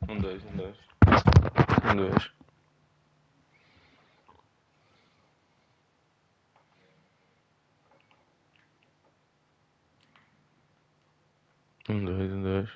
Um, dois, um, dois. Um, dois. Um, dois, um, dois.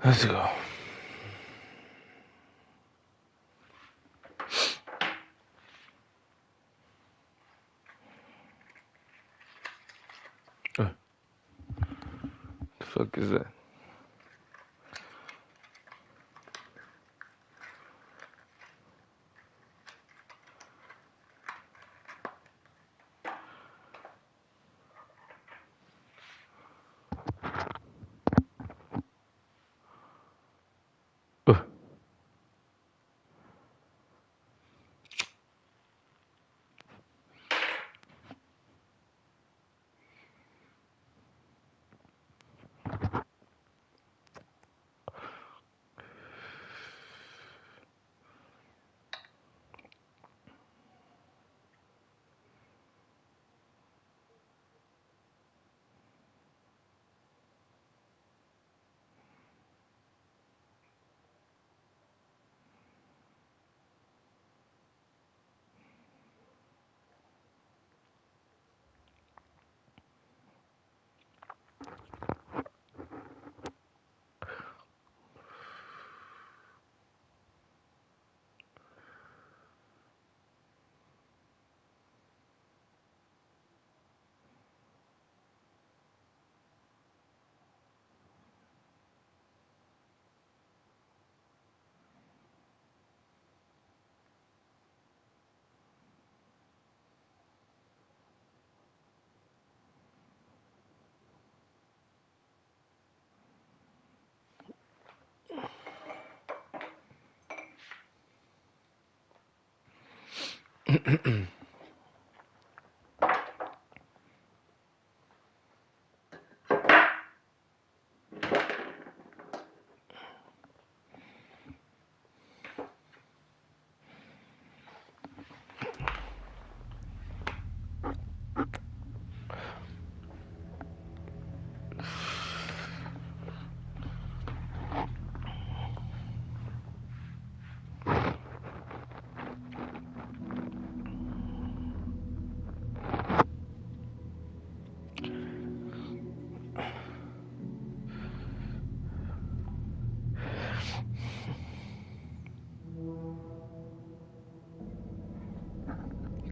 Let's go. The fuck is that?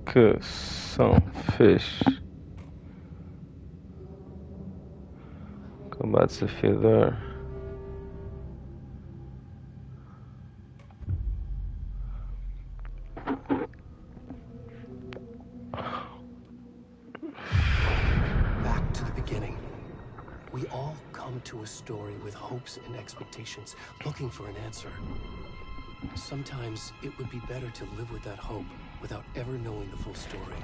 Que são fixe. Combate desafiador. Back to the beginning. We all come to a story with hopes and expectations, looking for an answer. Sometimes it would be better to live with that hope without ever knowing the full story.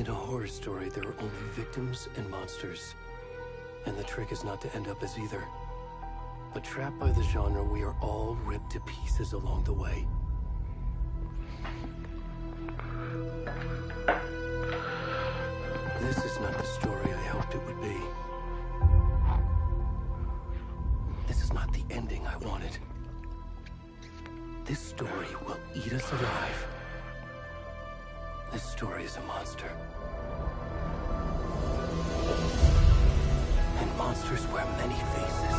In a horror story, there are only victims and monsters. And the trick is not to end up as either. But trapped by the genre, we are all ripped to pieces along the way. This is not the story I hoped it would be. This is not the ending I wanted. This story will eat us alive. This story is a monster. And monsters wear many faces.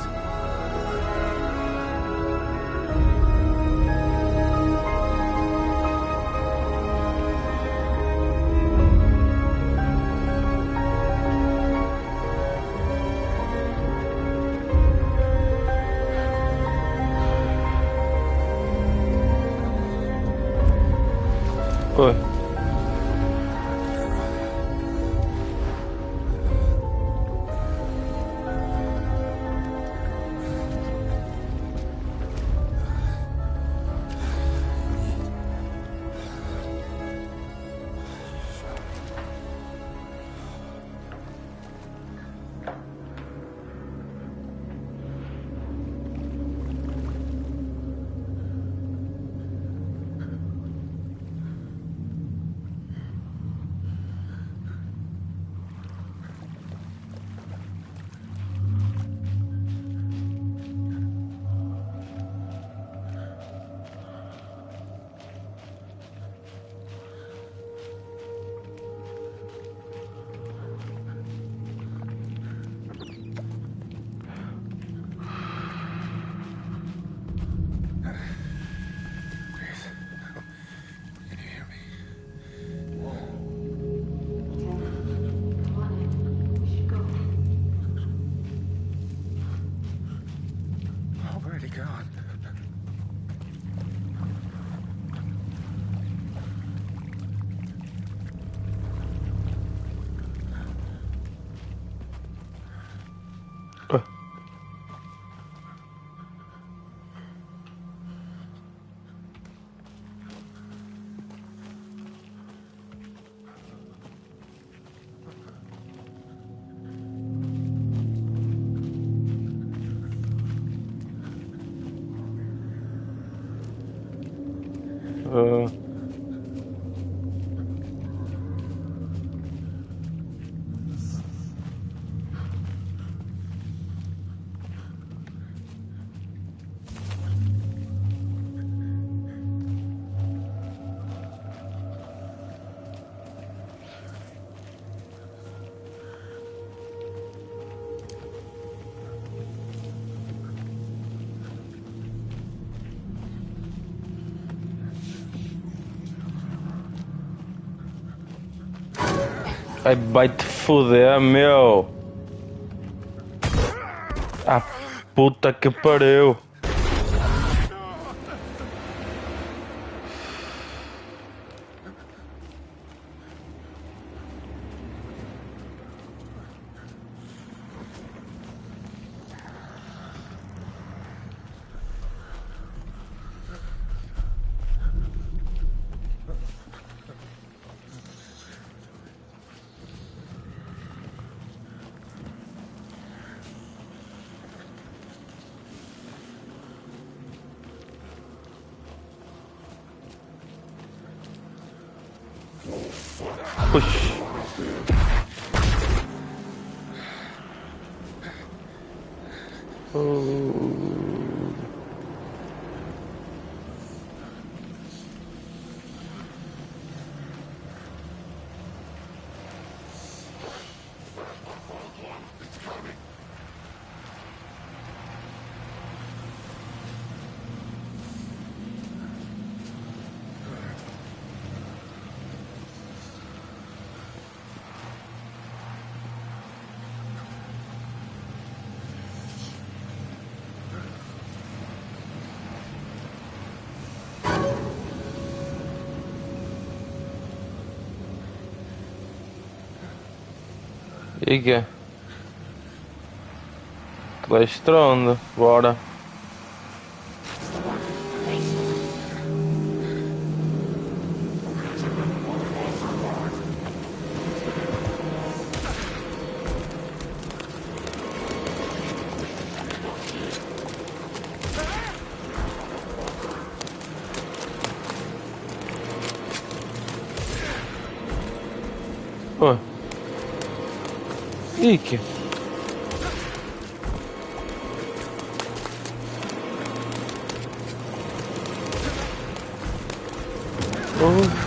Oi. Ai, vai te foder, meu! Ah, puta que pariu! Push. E que é? Aquilo é estrondo, bora. Ué. Ike. Oh.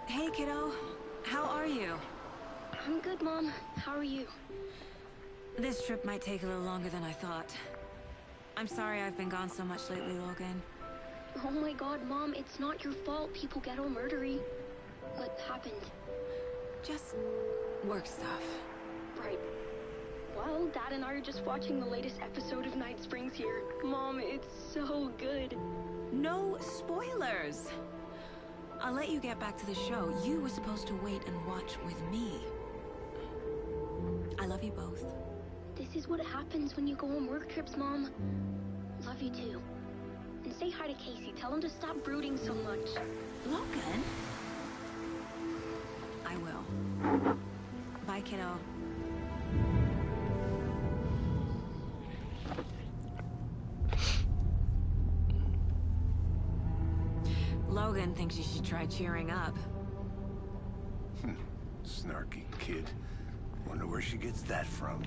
Hey, kiddo. How are you? I'm good, Mom. How are you? This trip might take a little longer than I thought. I'm sorry I've been gone so much lately, Logan. Oh my god, Mom, it's not your fault people get all murdery. What happened? Just work stuff. Right. Well, Dad and I are just watching the latest episode of Night Springs here. Mom, it's so good. No spoilers! I'll let you get back to the show. You were supposed to wait and watch with me. I love you both. This is what happens when you go on work trips, Mom. Love you too. And say hi to Casey. Tell him to stop brooding so much. Logan? I will. Bye, kiddo. Logan thinks you should try cheering up. Snarky kid. Wonder where she gets that from.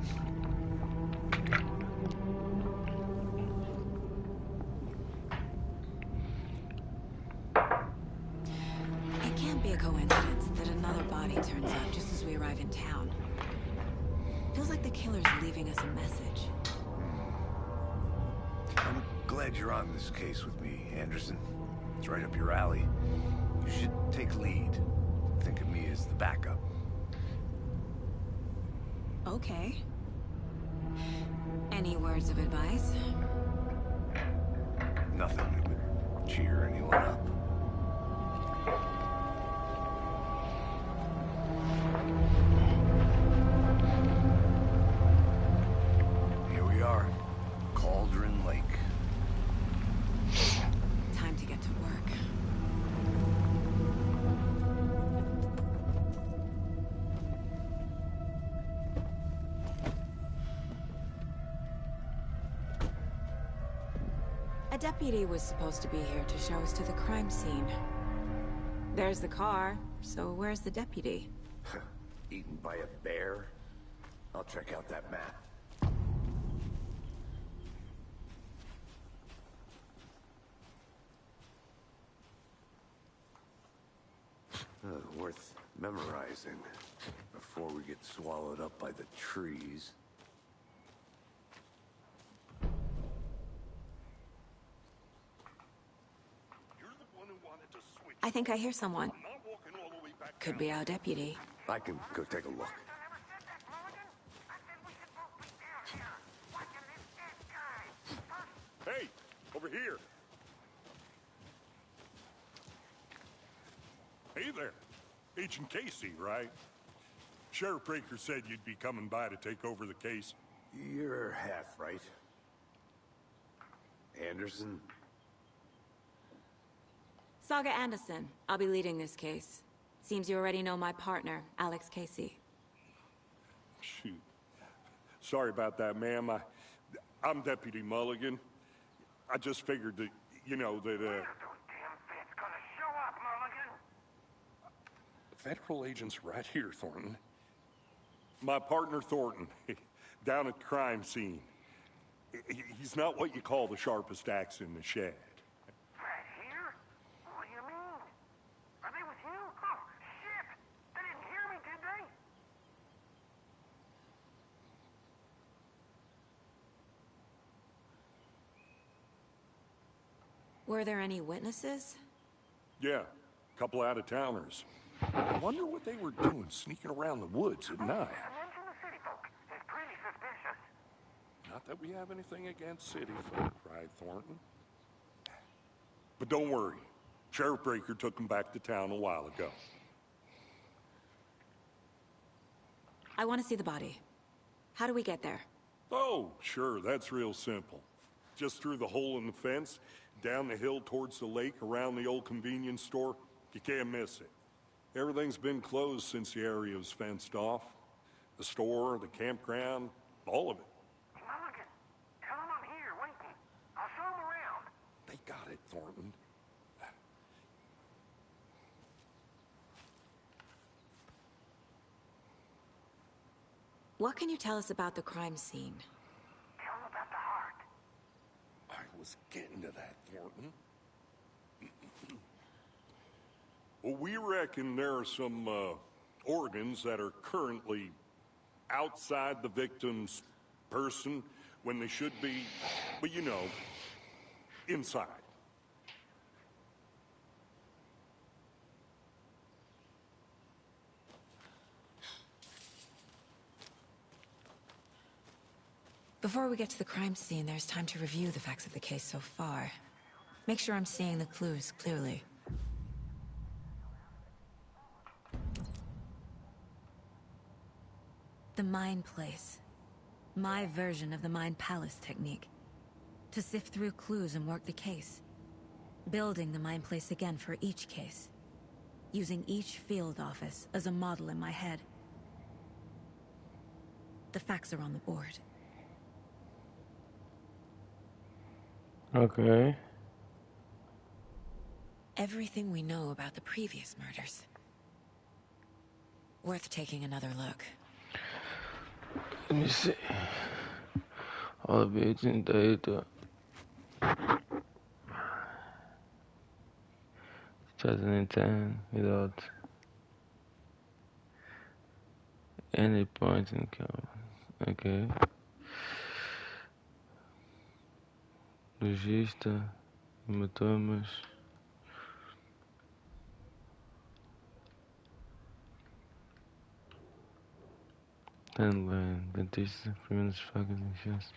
It can't be a coincidence that another body turns up just as we arrive in town. Feels like the killer's leaving us a message. I'm glad you're on this case with me, Anderson. It's right up your alley. You should take lead. Think of me as the backup. Okay. Any words of advice? Nothing that would cheer anyone up. Here we are. Cauldron Lake. Time to get to work. A deputy was supposed to be here to show us to the crime scene. There's the car, so where's the deputy? Eaten by a bear? I'll check out that map. Worth memorizing before we get swallowed up by the trees. I think I hear someone. Could be our deputy. I can go take a look. Hey, over here. Hey there. Agent Casey, right? Sheriff Breaker said you'd be coming by to take over the case. You're half right. Anderson? Saga Anderson. I'll be leading this case. Seems you already know my partner, Alex Casey. Shoot. Sorry about that, ma'am. I'm Deputy Mulligan. I just figured that, you know, that, Federal agent's right here, Thornton. My partner, Thornton, down at the crime scene. He's not what you call the sharpest axe in the shed. Right here? What do you mean? Are they with you? Oh, shit! They didn't hear me, did they? Were there any witnesses? Yeah, a couple out-of-towners. I wonder what they were doing sneaking around the woods at night. Mention the city folk. It's pretty suspicious. Not that we have anything against city folk, cried Thornton. But don't worry. Sheriff Breaker took them back to town a while ago. I want to see the body. How do we get there? Oh, sure, that's real simple. Just through the hole in the fence, down the hill towards the lake, around the old convenience store. You can't miss it. Everything's been closed since the area was fenced off. The store, the campground, all of it. Mulligan, tell them I'm here, waiting. I'll show them around. They got it, Thornton. What can you tell us about the crime scene? Tell them about the heart. I was getting to that, Thornton. Well, we reckon there are some organs that are currently outside the victim's person when they should be, but you know, inside. Before we get to the crime scene, there's time to review the facts of the case so far. Make sure I'm seeing the clues clearly. The Mind Place. My version of the Mind Palace technique. To sift through clues and work the case. Building the Mind Place again for each case. Using each field office as a model in my head. The facts are on the board. Okay. Everything we know about the previous murders. Worth taking another look. Let me see. All of agent data. 2010 without any point in common. Okay. Legista, hematomas. Handline, dentista, primeiras facas de infiança.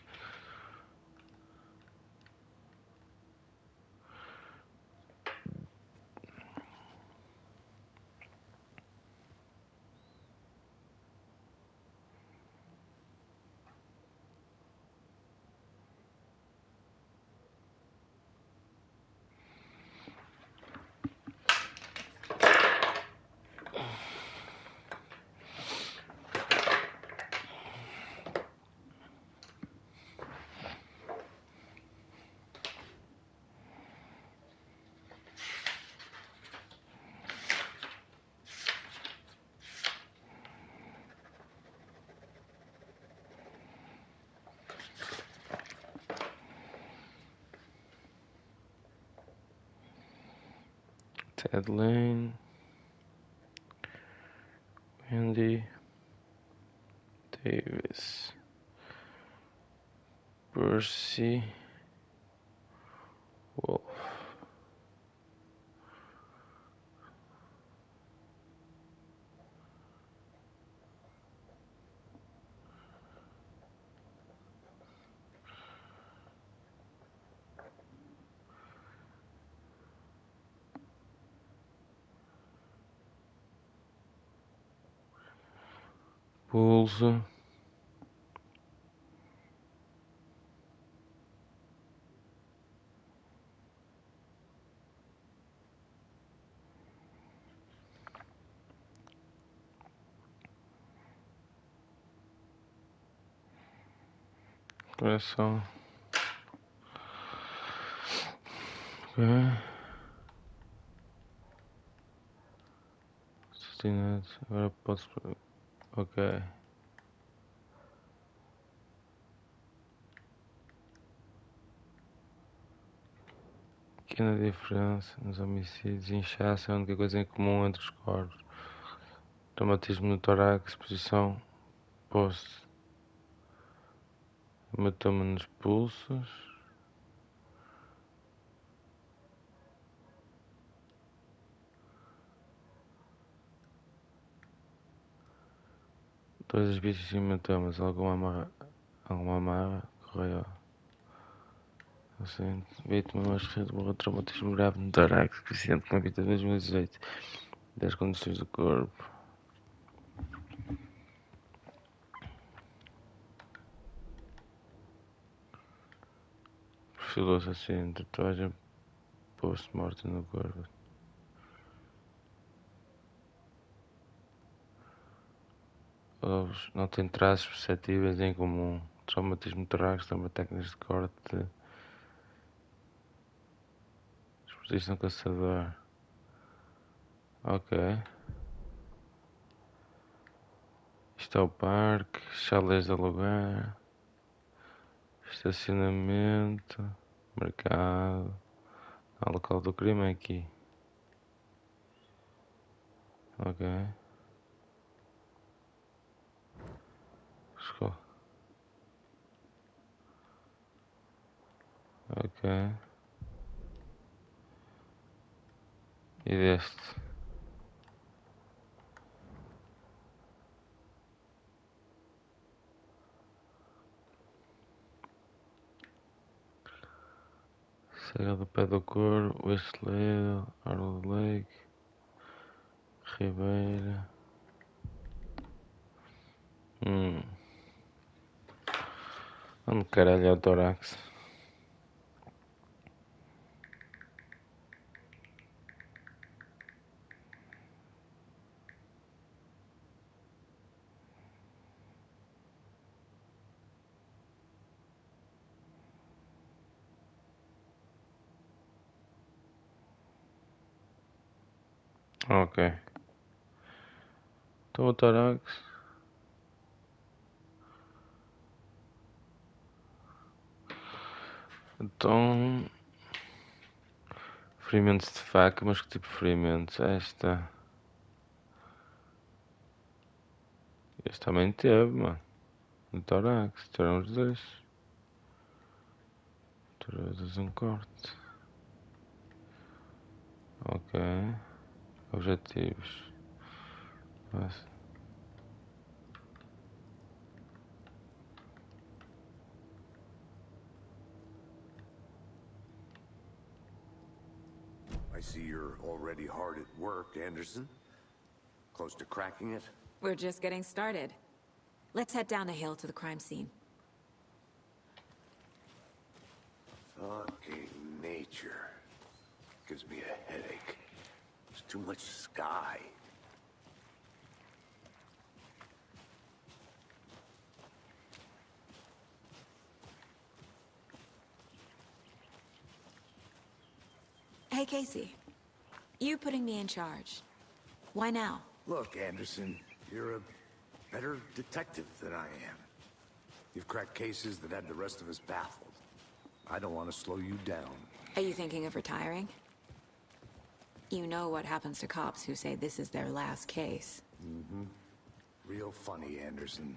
Ted Lane, Wendy Davis, Percy Wolf. Pulso. Coração. Ok. Assassinado. Agora posso. Ok. Pequena diferença nos homicídios. Inchaço é a única coisa em comum entre os corpos. Traumatismo no tórax, posição posto. Hematoma nos pulsos. Todas as vítimas de hematomas. Alguma amarra. Correio. Assim, vítima mais recente morreu de traumatismo grave no tórax. Paciente com vida de 2018. 10 condições do corpo. Perfil do assassino. Tatuagem post-mortem no corpo. Não tem traços perceptíveis em comum. Traumatismo torácico, também técnicas de corte. Exposição caçador. Ok. Isto é o parque. Chalés de alugar. Estacionamento. Mercado. O local do crime é aqui. Ok. Escola. Ok. E deste? Serra do Pé do Corvo, Westledo, Arnold Lake, Ribeira. Onde caralho é o tórax? Ok. Então o tórax. Então. Ferimentos de faca, mas que tipo de ferimentos? Esta. Este também teve, mano. No tórax. Tiveram os dois. Todos um corte. Ok. Objetivos. Nossa. I see you're already hard at work, Anderson. Close to cracking it? We're just getting started. Let's head down the hill to the crime scene. Fucking nature. Gives me a headache. There's too much sky. Hey, Casey. You putting me in charge. Why now? Look, Anderson, you're a better detective than I am. You've cracked cases that had the rest of us baffled. I don't want to slow you down. Are you thinking of retiring? You know what happens to cops who say this is their last case. Mm-hmm. Real funny, Anderson.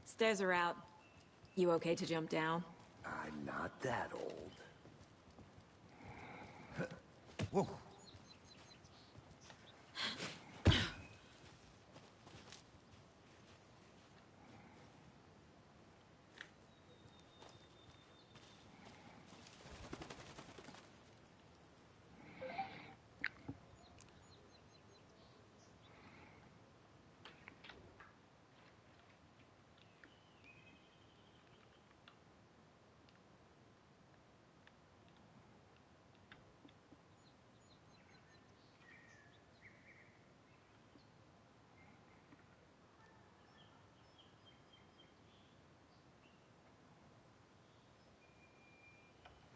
Stairs are out. You okay to jump down? I'm not that old. Whoa.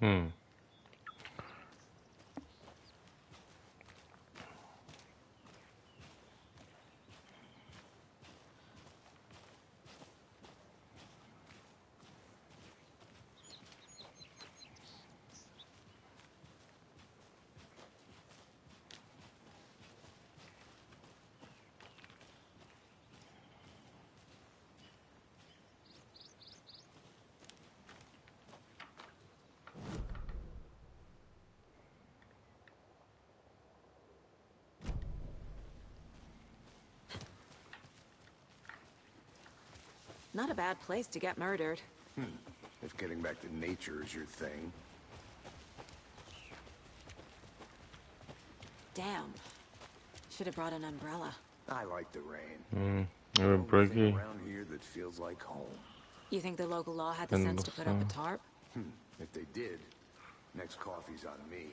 Hmm. Not a bad place to get murdered. If getting back to nature is your thing. Damn. Should have brought an umbrella. I like the rain. You're Only thing breaky. around here that feels like home. You think the local law had the sense to put up a tarp? If they did, next coffee's on me.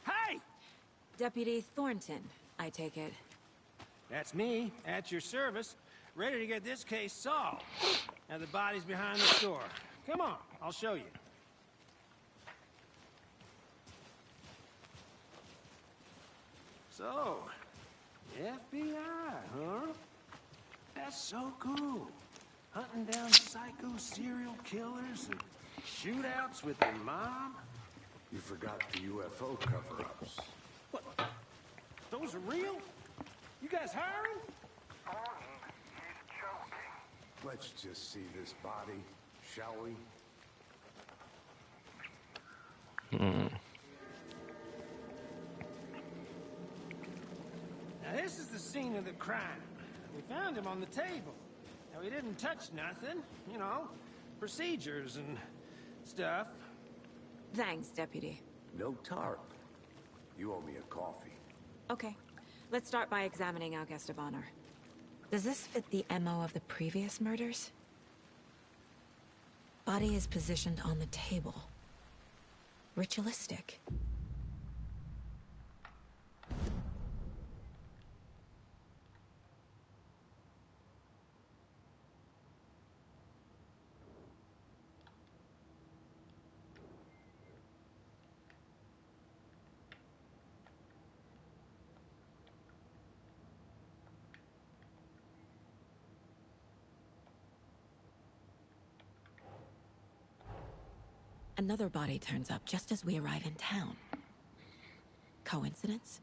Hey! Deputy Thornton, I take it. That's me, at your service, ready to get this case solved. Now the body's behind the store. Come on, I'll show you. So, FBI, huh? That's so cool. Hunting down psycho serial killers and shootouts with the mob. You forgot the UFO cover-ups. What? Those are real? You guys hiring? He's choking. Let's just see this body, shall we? Now this is the scene of the crime. We found him on the table. Now he didn't touch nothing, you know, procedures and stuff. Thanks, Deputy. No tarp. You owe me a coffee. Okay. Let's start by examining our guest of honor. Does this fit the MO of the previous murders? Body is positioned on the table. Ritualistic. Another body turns up just as we arrive in town. Coincidence?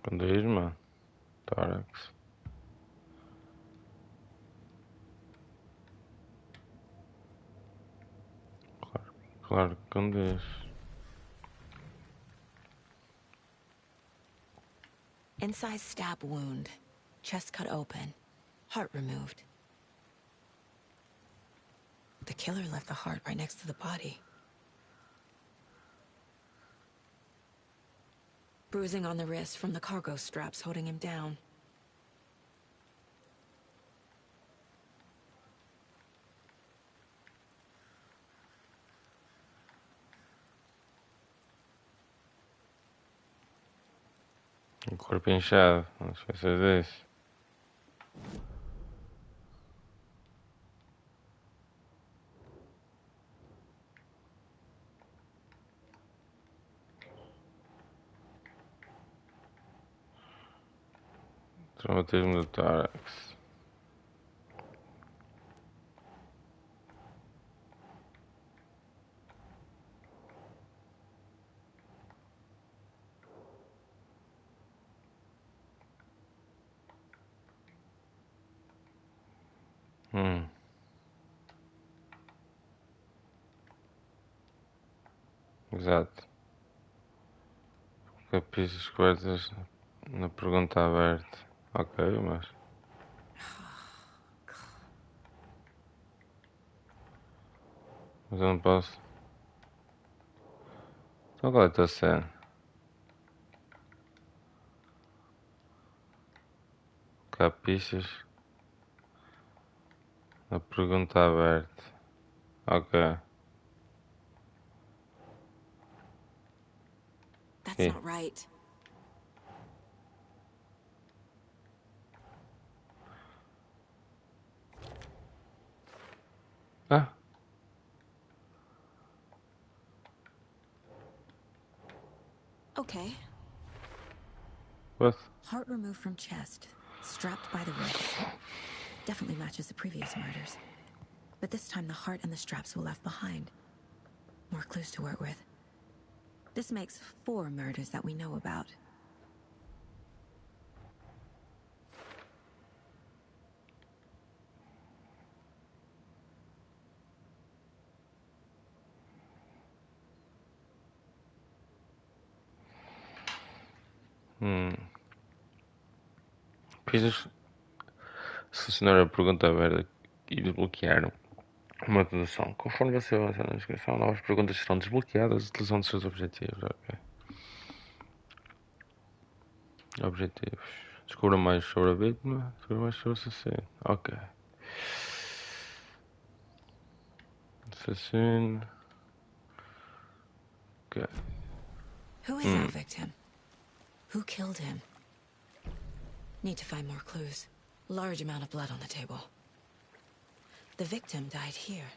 Condesma. Tórax. Claro que condiz. Incised stab wound. Chest cut open. Heart removed. The killer left the heart right next to the body. Bruising on the wrist from the cargo straps holding him down. Um corpo inchado. Não esqueças disso. Traumatismo do tórax. Hum. Exato. Capistas cobertas na pergunta aberta. Ok, mas. Mas eu não posso. Então qual é a tua cena? Capistas na pergunta aberta. Ok. That's Okay. not right. Ah. Okay. What? Heart removed from chest, strapped by the wrist. Definitely matches the previous murders. But this time the heart and the straps were left behind. More clues to work with. This makes 4 murders that we know about. Pistas selecionar a pergunta aberta e desbloquear uma tradução. Conforme você avançar na descrição, novas perguntas serão desbloqueadas e utilizam dos seus objetivos. Ok. Objetivos. Descubra mais sobre a vítima, descubra mais sobre o assassino. Ok. Assassino. Ok. Who is our victim? Who killed him? Need to find more clues. Large amount of blood on the table. The victim died here.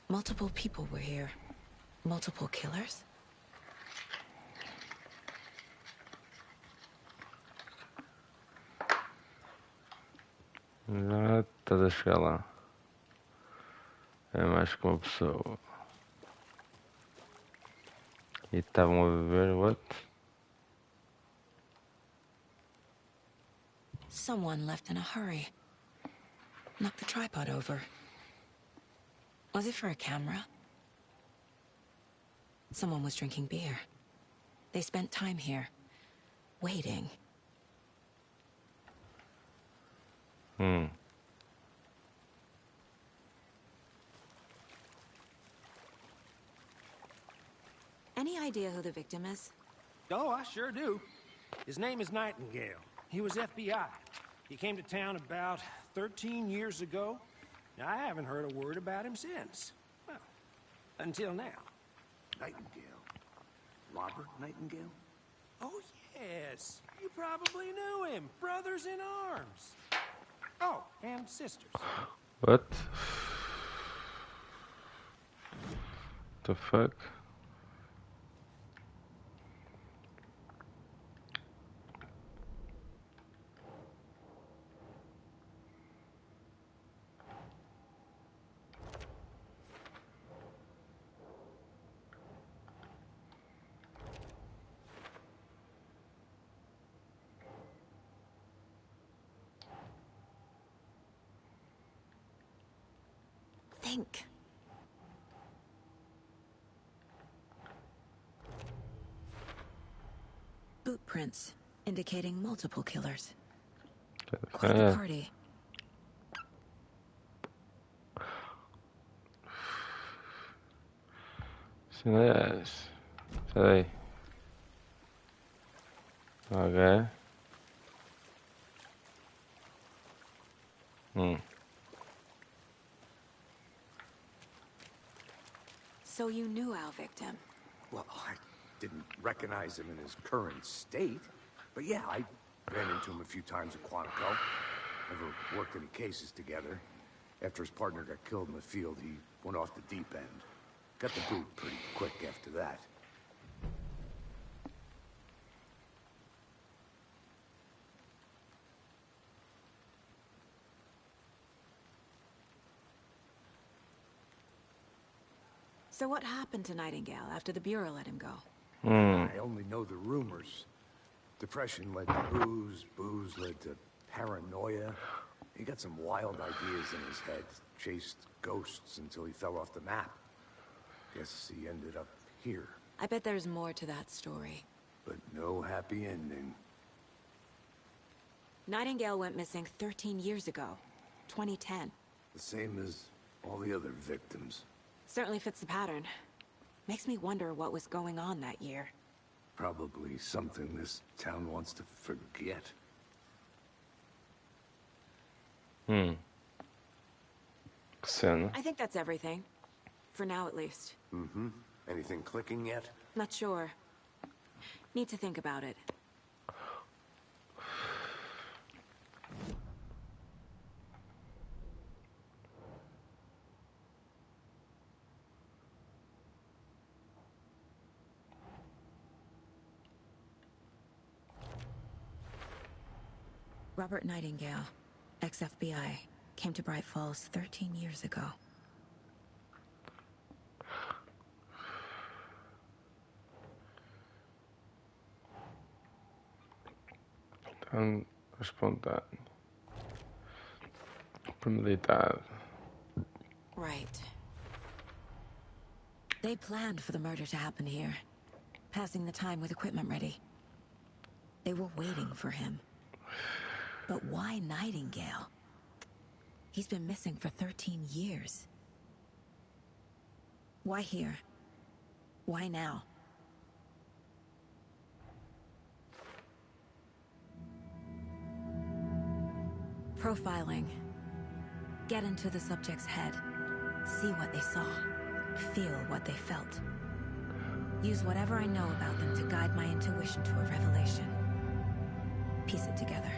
Multiple people were here. Multiple killers? Já estás a chegar lá. É mais que uma pessoa. E estavam a beber what? Someone left in a hurry. Knocked the tripod over. Was it for a camera? Someone was drinking beer. They spent time here, waiting. Any idea who the victim is? Oh, I sure do. His name is Nightingale. He was FBI. He came to town about 13 years ago. I haven't heard a word about him since. Well, until now. Nightingale. Robert Nightingale? Oh, yes. You probably knew him. Brothers in arms. Oh, and sisters. What? The fuck? Think. Boot prints, indicating multiple killers. Quite the party. Yes. Sei. Ok. So you knew our victim. Well, I didn't recognize him in his current state. But yeah, I ran into him a few times at Quantico. Never worked any cases together. After his partner got killed in the field, he went off the deep end. Got the boot pretty quick after that. So what happened to Nightingale after the Bureau let him go? I only know the rumors. Depression led to booze, booze led to paranoia. He got some wild ideas in his head, chased ghosts until he fell off the map. Guess he ended up here. I bet there's more to that story. But no happy ending. Nightingale went missing 13 years ago. 2010. The same as all the other victims. Certainly fits the pattern. Makes me wonder what was going on that year. Probably something this town wants to forget. Cena. I think that's everything. For now, at least. Mm-hmm. Anything clicking yet? Not sure. Need to think about it. Robert Nightingale, ex-FBI, came to Bright Falls 13 years ago. Espontâneo. Premeditado. Right. They planned for the murder to happen here, passing the time with equipment ready. They were waiting for him. But why Nightingale? He's been missing for 13 years. Why here? Why now? Profiling. Get into the subject's head. See what they saw. Feel what they felt. Use whatever I know about them to guide my intuition to a revelation. Piece it together.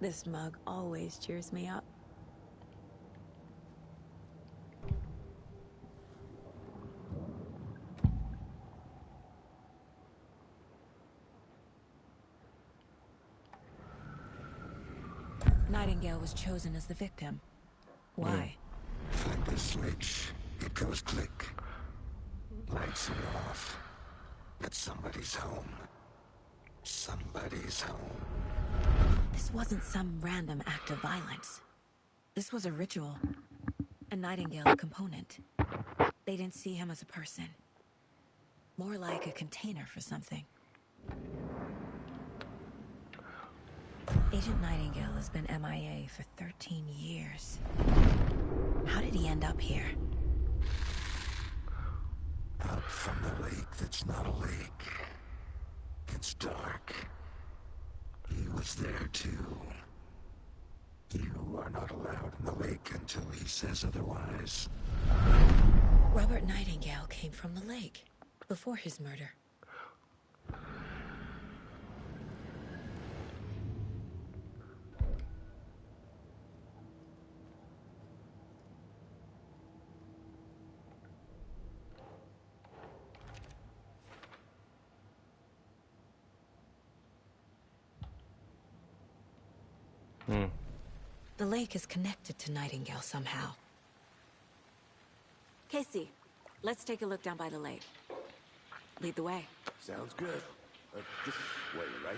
This mug always cheers me up. Nightingale was chosen as the victim. Why? Find the switch. It goes click. Lights are off. But somebody's home. Somebody's home. This wasn't some random act of violence. This was a ritual. A Nightingale component. They didn't see him as a person. More like a container for something. Agent Nightingale has been MIA for 13 years. How did he end up here? Up from the lake that's not a lake. It's dark. He was there too. You are not allowed in the lake until he says otherwise. Robert Nightingale came from the lake, before his murder. The lake is connected to Nightingale somehow. Casey, let's take a look down by the lake. Lead the way. Sounds good. This way, right?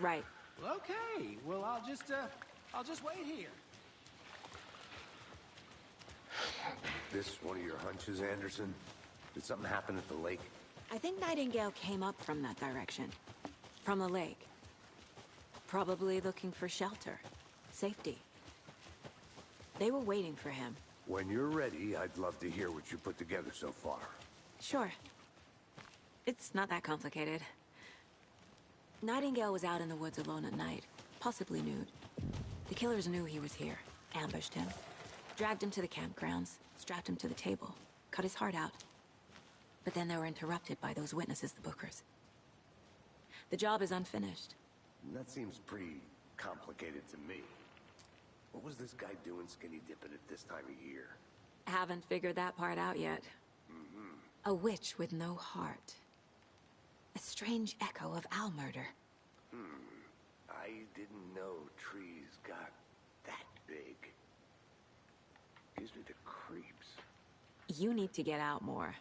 Right. Okay, well, I'll just wait here. This one of your hunches, Anderson? Did something happen at the lake? I think Nightingale came up from that direction. From the lake. Probably looking for shelter. Safety. They were waiting for him. When you're ready, I'd love to hear what you put together so far. Sure. It's not that complicated. Nightingale was out in the woods alone at night, possibly nude. The killers knew he was here, ambushed him, dragged him to the campgrounds, strapped him to the table, cut his heart out. But then they were interrupted by those witnesses, the Bookers. The job is unfinished. That seems pretty complicated to me. What was this guy doing skinny dipping at this time of year? Haven't figured that part out yet. A witch with no heart. A strange echo of Al murder. I didn't know trees got that big. Gives me the creeps. You need to get out more.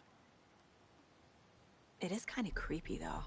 It is kind of creepy, though.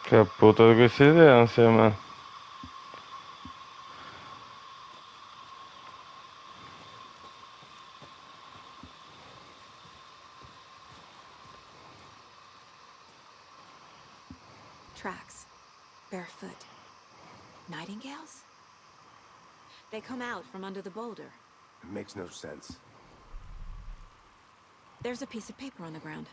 Que puta de coincidência, mano. Tracks. Barefoot. Nightingales? They come out from under the boulder. It makes no sense. There's a piece of paper on the ground.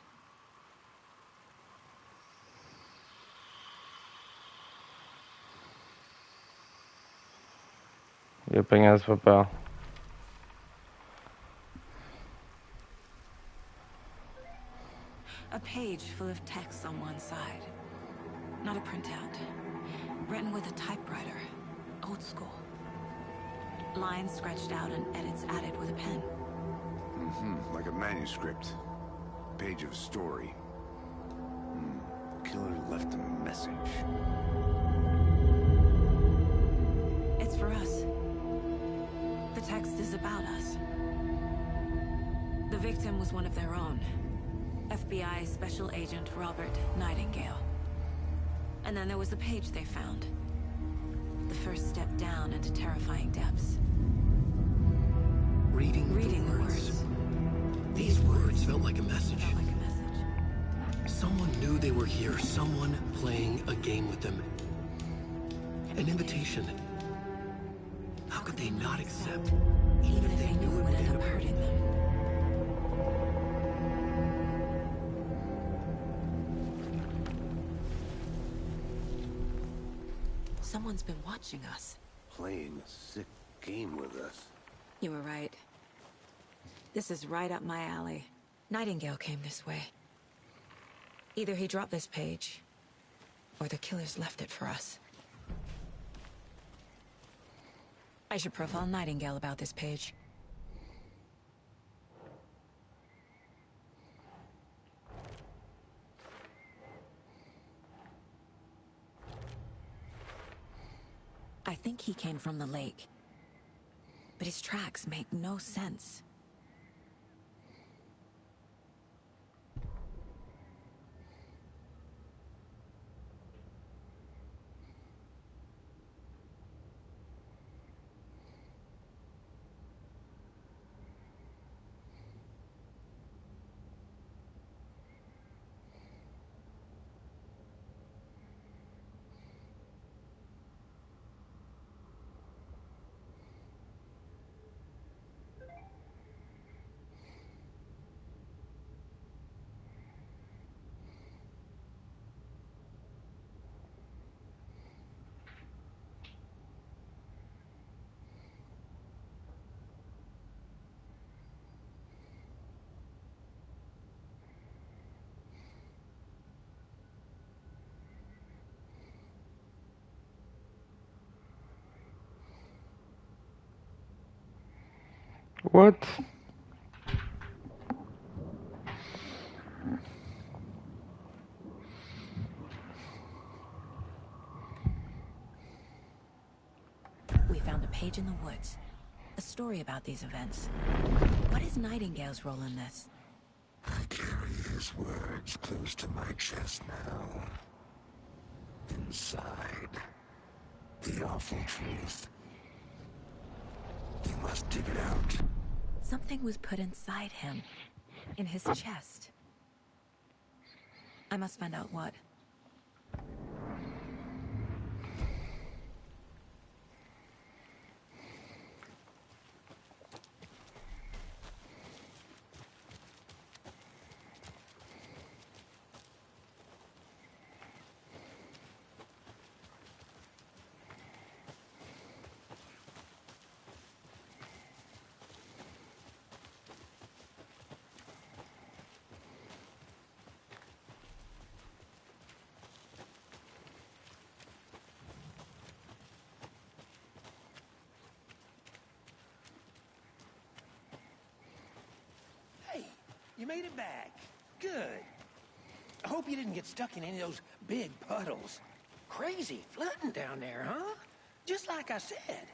E apanhar esse papel. A page full of text on one side. Not a printout. Written with a typewriter. Old school. Lines scratched out and edits added with a pen. Like a manuscript. Page of a story. Killer left a message. It's for us. The text is about us. The victim was one of their own. FBI Special Agent Robert Nightingale. And then there was the page they found. The first step down into terrifying depths. Reading the words. These words felt like a message. Someone knew they were here, someone playing a game with them. An invitation. How could they not accept, even if they knew it would end up hurting them? Someone's been watching us. Playing a sick game with us. You were right. This is right up my alley. Nightingale came this way. Either he dropped this page, or the killers left it for us. I should profile Nightingale about this page. I think he came from the lake. But his tracks make no sense. What? We found a page in the woods. A story about these events. What is Nightingale's role in this? I carry his words close to my chest now. Inside, the awful truth. You must dig it out. Something was put inside him. In his chest. I must find out what. You made it back. Good. I hope you didn't get stuck in any of those big puddles. Crazy flooding down there, huh? Just like I said.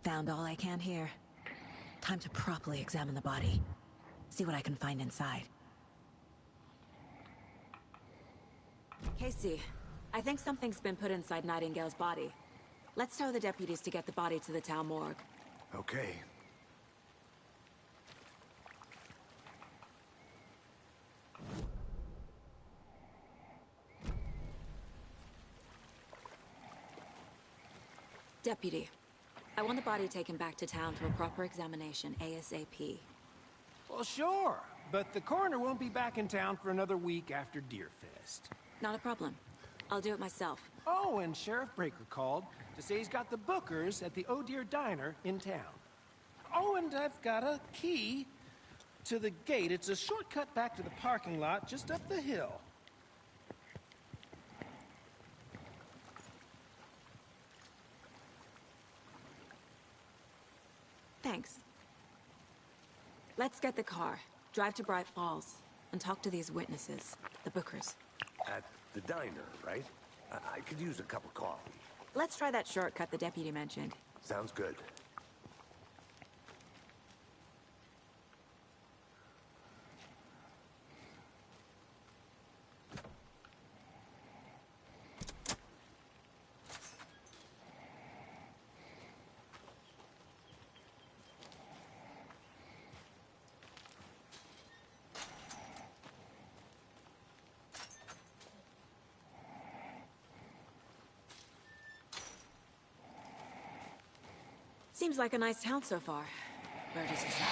Found all I can here. Time to properly examine the body. See what I can find inside. Casey, I think something's been put inside Nightingale's body. Let's tell the deputies to get the body to the town morgue. Okay. Deputy, I want the body taken back to town for a proper examination ASAP. Well, sure. But the coroner won't be back in town for another week after Deerfest. Not a problem. I'll do it myself. Oh, and Sheriff Breaker called to say he's got the Bookers at the Oh Deer Diner in town. Oh, and I've got a key to the gate. It's a shortcut back to the parking lot just up the hill. Thanks. Let's get the car, drive to Bright Falls, and talk to these witnesses, the Bookers. At the diner, right? I could use a cup of coffee. Let's try that shortcut the deputy mentioned. Sounds good. Seems like a nice town so far. Burgess is not.